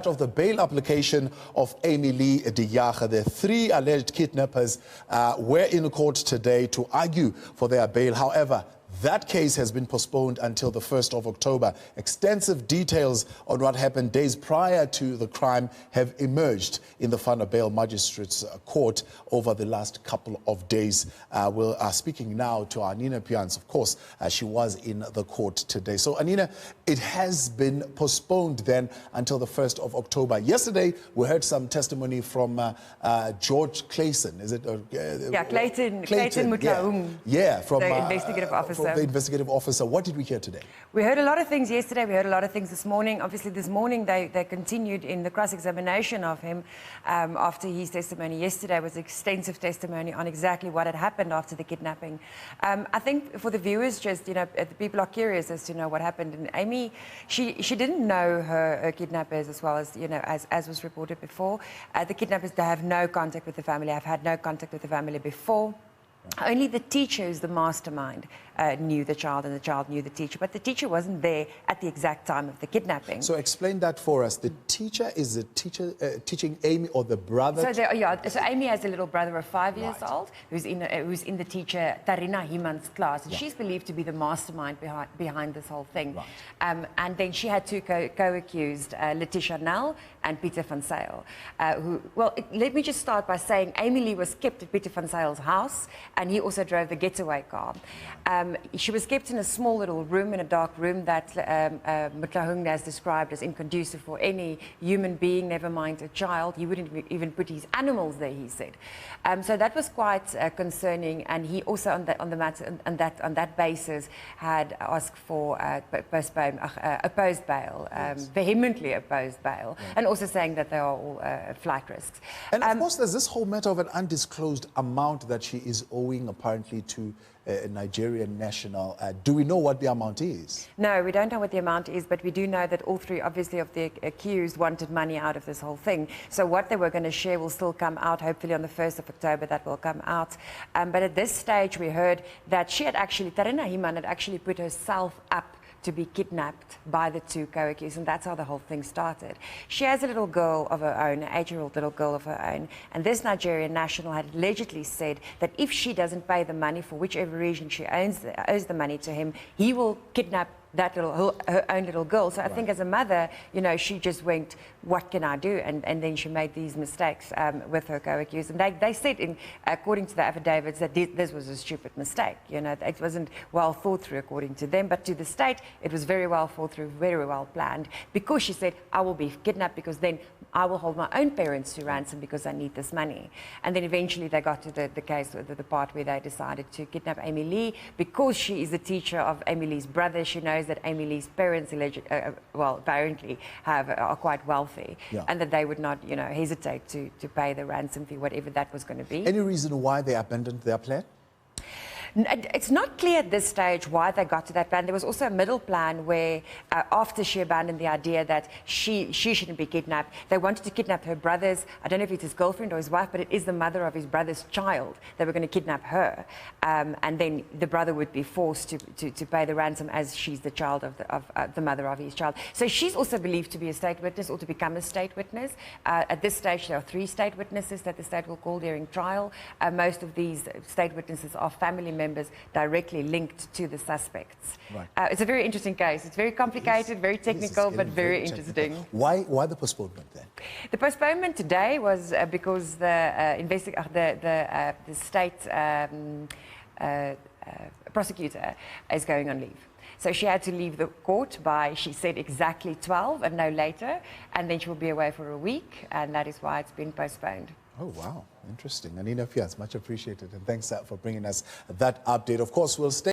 Of the bail application of Amy-Lee de Jager, the three alleged kidnappers were in court today to argue for their bail. However, that case has been postponed until the 1st of October. Extensive details on what happened days prior to the crime have emerged in the Vanderbijl Magistrates court over the last couple of days. We are speaking now to Anina Peens. Of course, she was in the court today. So, Anina, it has been postponed then until the 1st of October. Yesterday, we heard some testimony from George Clayson. Is it? Clayton Mutlaung. Yeah, from the investigative officer. The investigative officer. What did we hear today? We heard a lot of things yesterday. We heard a lot of things this morning. Obviously, this morning they continued in the cross-examination of him after his testimony yesterday was extensive testimony on exactly what had happened after the kidnapping. I think for the viewers, just the people are curious as to know what happened. And Amy, she didn't know her kidnappers as well as as was reported before. The kidnappers, they have no contact with the family. I've had no contact with the family before. Only the teacher, who's the mastermind, knew the child, and the child knew the teacher. But the teacher wasn't there at the exact time of the kidnapping. So explain that for us. The teacher is the teacher teaching Amy, or the brother? So Amy has a little brother of 5 years old who's in the teacher Anina Peens' class, and she's believed to be the mastermind behind this whole thing. Right. And then she had two co-accused, Letitia Nel and Pieter van Zyl, let me just start by saying Amy-Lee was kept at Pieter van Zyl's house, and he also drove the getaway car. She was kept in a small little room, in a dark room that Mutlaung has described as inconducive for any human being, never mind a child. He wouldn't even put his animals there, he said. So that was quite concerning, and he also on that basis had asked for opposed bail, vehemently opposed bail, and also saying that they are all flight risks. And of course, there's this whole matter of an undisclosed amount that she is owing apparently to a Nigerian national. Do we know what the amount is? No, we don't know what the amount is, but we do know that all three, obviously, of the accused wanted money out of this whole thing. So what they were going to share will still come out. Hopefully on the 1st of October that will come out. But at this stage, we heard that she had actually, Anina Peens had actually put herself up to be kidnapped by the two co-accused, and that's how the whole thing started. She has a little girl of her own, an 8-year-old little girl of her own, and this Nigerian national had allegedly said that if she doesn't pay the money for whichever reason she owes the money to him, he will kidnap her own little girl. So I think as a mother, she just went, what can I do? And then she made these mistakes with her co-accused. And they said, according to the affidavits, that this was a stupid mistake. It wasn't well thought through according to them, but to the state, it was very well thought through, very well planned, because she said, I will be kidnapped because then I will hold my own parents to ransom because I need this money. And then eventually they got to the case, the part where they decided to kidnap Amy-Lee because she is the teacher of Amy-Lee's brother. She knows that Amy-Lee's parents, apparently are quite wealthy, and that they would not, hesitate to pay the ransom fee, whatever that was going to be. Any reason why they abandoned their plan? It's not clear at this stage why they got to that plan. There was also a middle plan where, after she abandoned the idea that she shouldn't be kidnapped, they wanted to kidnap her brothers. I don't know if it's his girlfriend or his wife, but it is the mother of his brother's child. They were going to kidnap her, and then the brother would be forced to pay the ransom, as she's the child of the mother of his child. So she's also believed to be a state witness, or to become a state witness. At this stage, there are 3 state witnesses that the state will call during trial. Most of these state witnesses are family members directly linked to the suspects. Right. It's a very interesting case. It's very complicated, very technical, but very interesting. Why the postponement then? The postponement today was because the state prosecutor is going on leave. So she had to leave the court by, she said, exactly 12 and no later, and then she will be away for a week, and that is why it's been postponed. Oh, wow. Interesting. Anina Peens, much appreciated. And thanks for bringing us that update. Of course, we'll stay